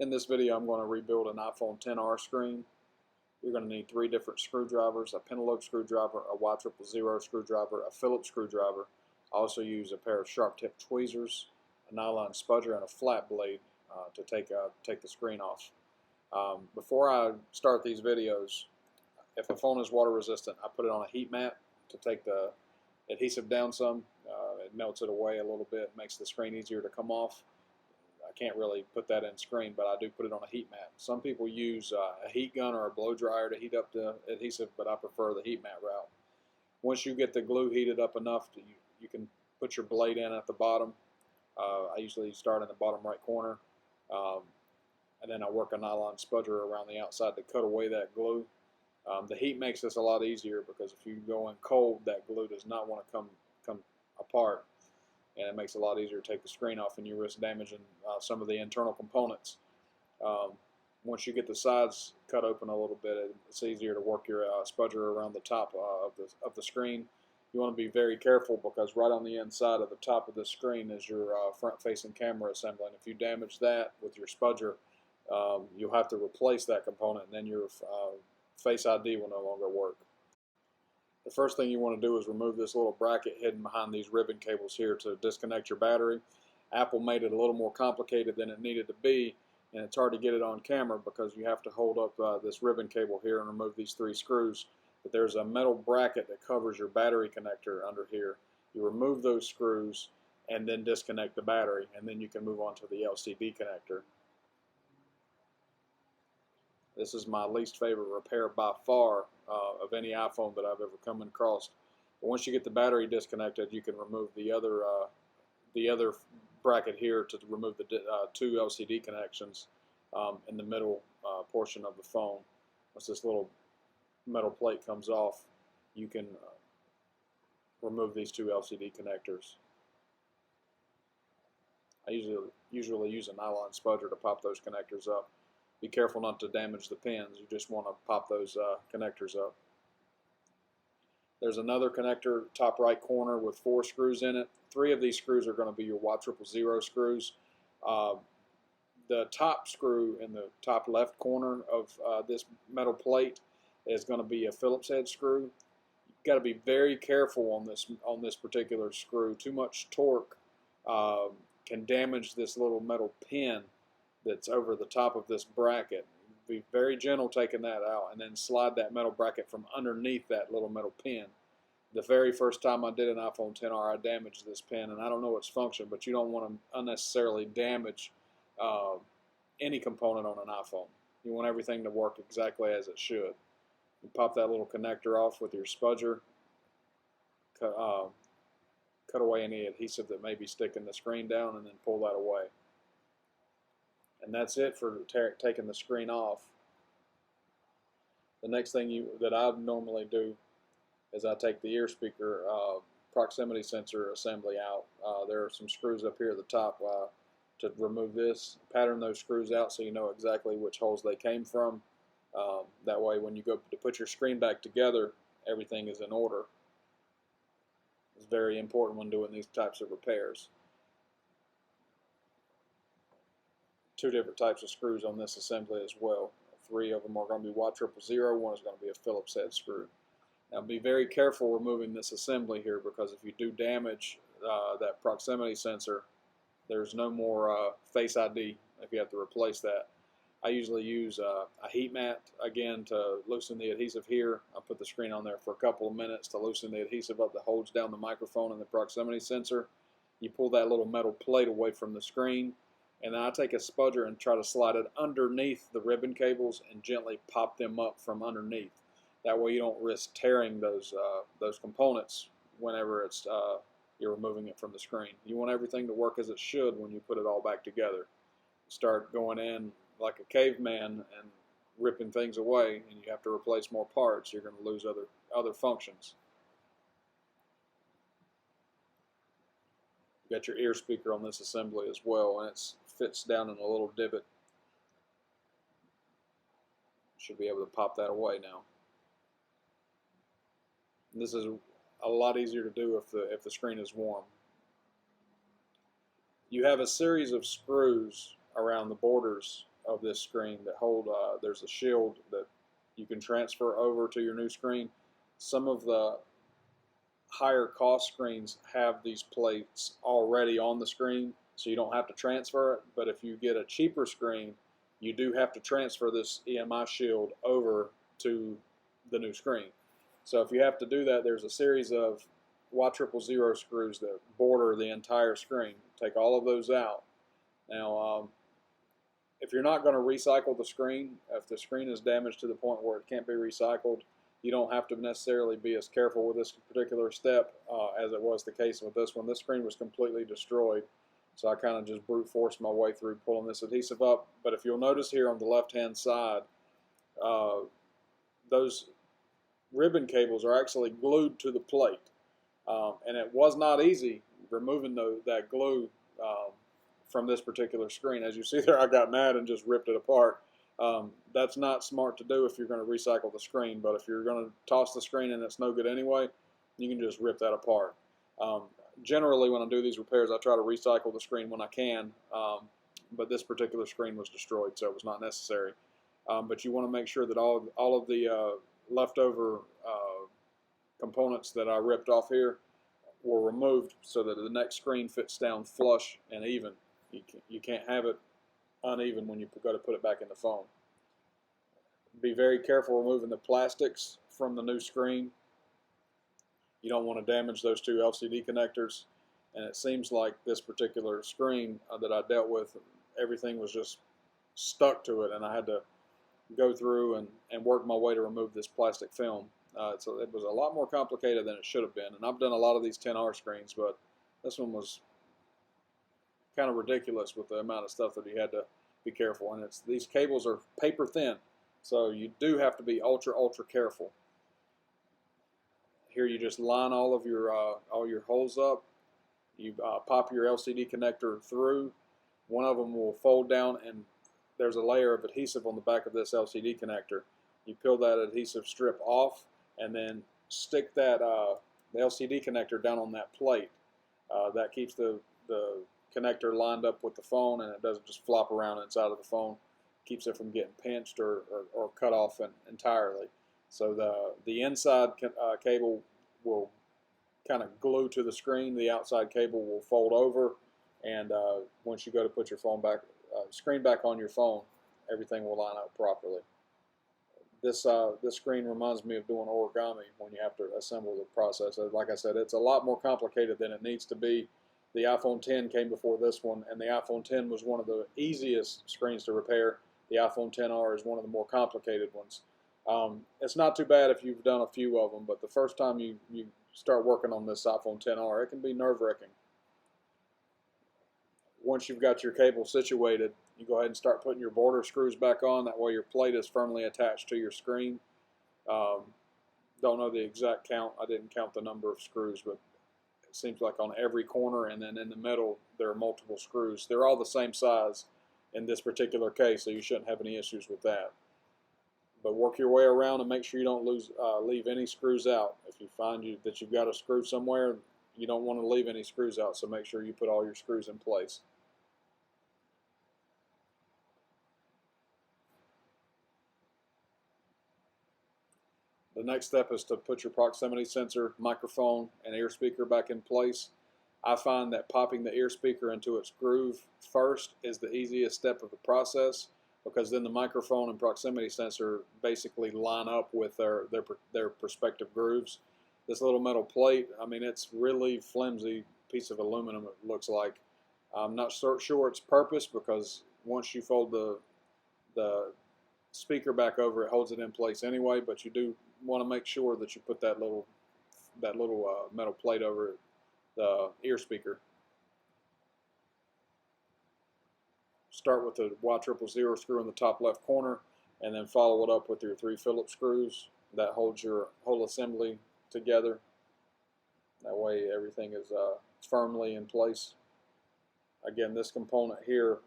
In this video, I'm going to rebuild an iPhone XR screen. You're going to need 3 different screwdrivers: a pentalobe screwdriver, a Y000 screwdriver, a Phillips screwdriver. I also use a pair of sharp-tipped tweezers, a nylon spudger, and a flat blade to take the screen off. Before I start these videos, if a phone is water resistant, I put it on a heat mat to take the adhesive down some. It melts it away a little bit, makes the screen easier to come off. I can't really put that in screen, but I do put it on a heat mat. Some people use a heat gun or a blow dryer to heat up the adhesive, but I prefer the heat mat route. Once you get the glue heated up enough, you can put your blade in at the bottom. I usually start in the bottom right corner, and then I work a nylon spudger around the outside to cut away that glue. The heat makes this a lot easier because if you go in cold, that glue does not want to come apart, and it makes it a lot easier to take the screen off, and you risk damaging some of the internal components. Once you get the sides cut open a little bit, it's easier to work your spudger around the top of the screen. You want to be very careful because right on the inside of the top of the screen is your front-facing camera assembly, and if you damage that with your spudger, you'll have to replace that component, and then your Face ID will no longer work. The first thing you want to do is remove this little bracket hidden behind these ribbon cables here to disconnect your battery. Apple made it a little more complicated than it needed to be, and it's hard to get it on camera because you have to hold up this ribbon cable here and remove these 3 screws. But there's a metal bracket that covers your battery connector under here. You remove those screws and then disconnect the battery, and then you can move on to the LCD connector. This is my least favorite repair by far of any iPhone that I've ever come across. But once you get the battery disconnected, you can remove the other bracket here to remove the 2 LCD connections in the middle portion of the phone. Once this little metal plate comes off, you can remove these 2 LCD connectors. I usually use a nylon spudger to pop those connectors up. Be careful not to damage the pins. You just want to pop those connectors up. There's another connector, top right corner, with 4 screws in it. 3 of these screws are going to be your Y000 screws. The top screw in the top left corner of this metal plate is going to be a Phillips head screw. You've got to be very careful on this particular screw. Too much torque can damage this little metal pin that's over the top of this bracket. Be very gentle taking that out, and then slide that metal bracket from underneath that little metal pin. The very first time I did an iPhone XR, I damaged this pin, and I don't know its function, but you don't want to unnecessarily damage any component on an iPhone. You want everything to work exactly as it should. You pop that little connector off with your spudger, cut away any adhesive that may be sticking the screen down, and then pull that away. And that's it for taking the screen off. The next thing that I normally do is I take the ear speaker proximity sensor assembly out. There are some screws up here at the top to remove this. Pattern those screws out so you know exactly which holes they came from. That way when you go to put your screen back together, everything is in order. It's very important when doing these types of repairs. 2 different types of screws on this assembly as well. 3 of them are going to be Y000, 1 is going to be a Phillips head screw. Now be very careful removing this assembly here, because if you do damage that proximity sensor, there's no more Face ID if you have to replace that. I usually use a heat mat again to loosen the adhesive here. I put the screen on there for a couple of minutes to loosen the adhesive up that holds down the microphone and the proximity sensor. You pull that little metal plate away from the screen, and then I take a spudger and try to slide it underneath the ribbon cables and gently pop them up from underneath. That way you don't risk tearing those components whenever you're removing it from the screen. You want everything to work as it should when you put it all back together. Start going in like a caveman and ripping things away, and you have to replace more parts. You're going to lose other functions. You got your ear speaker on this assembly as well, and it fits down in a little divot. Should be able to pop that away now. And this is a lot easier to do if the screen is warm. You have a series of screws around the borders of this screen that hold, there's a shield that you can transfer over to your new screen. Some of the higher cost screens have these plates already on the screen, so you don't have to transfer it. But if you get a cheaper screen, you do have to transfer this EMI shield over to the new screen. So if you have to do that, there's a series of Y000 screws that border the entire screen. Take all of those out. Now, if you're not going to recycle the screen, if the screen is damaged to the point where it can't be recycled, you don't have to necessarily be as careful with this particular step as it was the case with this one. This screen was completely destroyed, so I kind of just brute forced my way through pulling this adhesive up. But if you'll notice here on the left-hand side, those ribbon cables are actually glued to the plate. And it was not easy removing that glue from this particular screen. As you see there, I got mad and just ripped it apart. That's not smart to do if you're going to recycle the screen, but if you're going to toss the screen and it's no good anyway, you can just rip that apart. Generally, when I do these repairs, I try to recycle the screen when I can, but this particular screen was destroyed, so it was not necessary. But you want to make sure that all of the leftover components that I ripped off here were removed so that the next screen fits down flush and even. You can't have it uneven when you go to put it back in the phone. Be very careful removing the plastics from the new screen. You don't want to damage those two LCD connectors. And it seems like this particular screen that I dealt with, everything was just stuck to it, and I had to go through and work my way to remove this plastic film. So it was a lot more complicated than it should have been. And I've done a lot of these 10R screens, but this one was kind of ridiculous with the amount of stuff that you had to be careful. And these cables are paper thin, so you do have to be ultra careful. Here you just line all your holes up. You pop your LCD connector through. One of them will fold down, and there's a layer of adhesive on the back of this LCD connector. You peel that adhesive strip off, and then stick that the LCD connector down on that plate. That keeps the connector lined up with the phone, and it doesn't just flop around inside of the phone. Keeps it from getting pinched or cut off entirely. So the inside cable will kind of glue to the screen. The outside cable will fold over, and once you go to put your phone back, screen back on your phone, everything will line up properly. This screen reminds me of doing origami when you have to assemble the process. Like I said, it's a lot more complicated than it needs to be. The iPhone 10 came before this one, and the iPhone 10 was one of the easiest screens to repair. The iPhone XR is one of the more complicated ones. It's not too bad if you've done a few of them, but the first time you start working on this iPhone XR, it can be nerve-wracking. Once you've got your cable situated, you go ahead and start putting your border screws back on. That way your plate is firmly attached to your screen. Don't know the exact count. I didn't count the number of screws, but it seems like on every corner and then in the middle there are multiple screws. They're all the same size in this particular case, so you shouldn't have any issues with that. But work your way around and make sure you don't leave any screws out. If you find that you've got a screw somewhere, you don't want to leave any screws out, so make sure you put all your screws in place. The next step is to put your proximity sensor, microphone, and ear speaker back in place. I find that popping the ear speaker into its groove first is the easiest step of the process, because then the microphone and proximity sensor basically line up with their respective grooves. This little metal plate, I mean, it's really flimsy piece of aluminum, it looks like. I'm not sure its purpose, because once you fold the speaker back over, it holds it in place anyway, but you do want to make sure that you put that little metal plate over the ear speaker. Start with the Y000 screw in the top left corner, and then follow it up with your 3 Phillips screws. That holds your whole assembly together. That way everything is firmly in place. Again, this component here,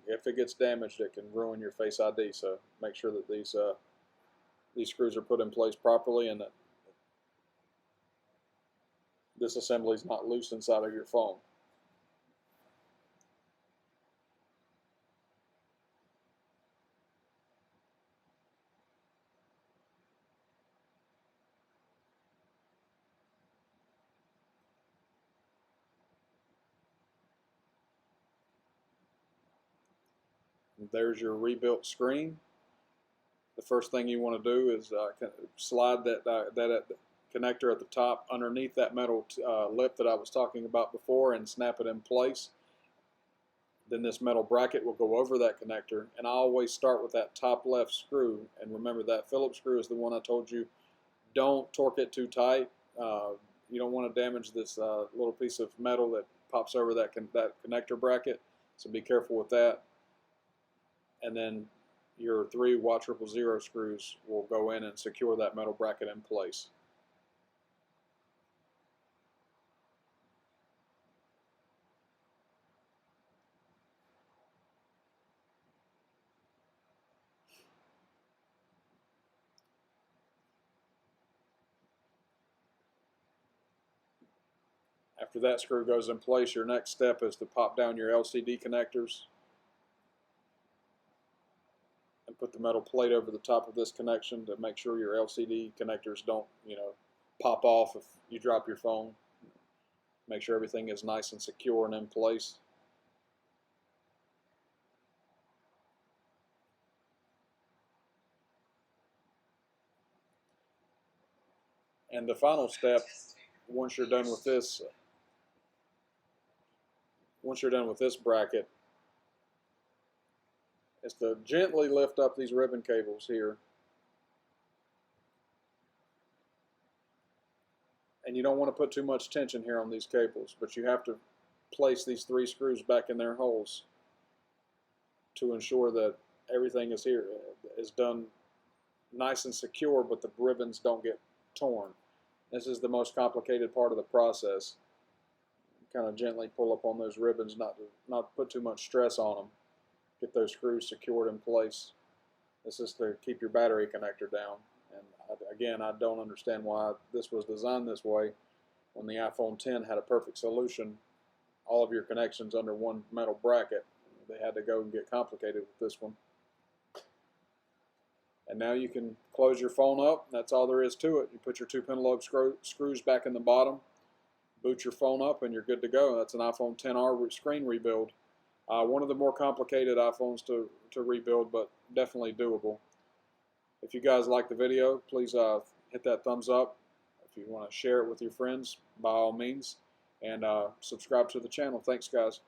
if it gets damaged, it can ruin your Face ID, so make sure that these screws are put in place properly and that this assembly is not loose inside of your phone. There's your rebuilt screen. The first thing you want to do is slide that connector at the top underneath that metal lip that I was talking about before and snap it in place. Then this metal bracket will go over that connector, and I always start with that top left screw. And remember, that Phillips screw is the one I told you, don't torque it too tight. You don't want to damage this little piece of metal that pops over that connector bracket, so be careful with that. And then your 3 Y000 screws will go in and secure that metal bracket in place. After that screw goes in place, your next step is to pop down your LCD connectors and put the metal plate over the top of this connection to make sure your LCD connectors don't, pop off if you drop your phone. Make sure everything is nice and secure and in place. And the final step, once you're done with this bracket, is to gently lift up these ribbon cables here. And you don't want to put too much tension here on these cables, but you have to place these 3 screws back in their holes to ensure that everything is done nice and secure, but the ribbons don't get torn. This is the most complicated part of the process. Kind of gently pull up on those ribbons, not put too much stress on them. Get those screws secured in place. This is to keep your battery connector down. And again, I don't understand why this was designed this way when the iPhone X had a perfect solution. All of your connections under one metal bracket. They had to go and get complicated with this one. And now you can close your phone up. That's all there is to it. You put your 2 pentalobe screws back in the bottom, boot your phone up, and you're good to go. That's an iPhone XR screen rebuild. One of the more complicated iPhones to rebuild, but definitely doable. If you guys like the video, please hit that thumbs up. If you want to share it with your friends, by all means. And subscribe to the channel. Thanks, guys.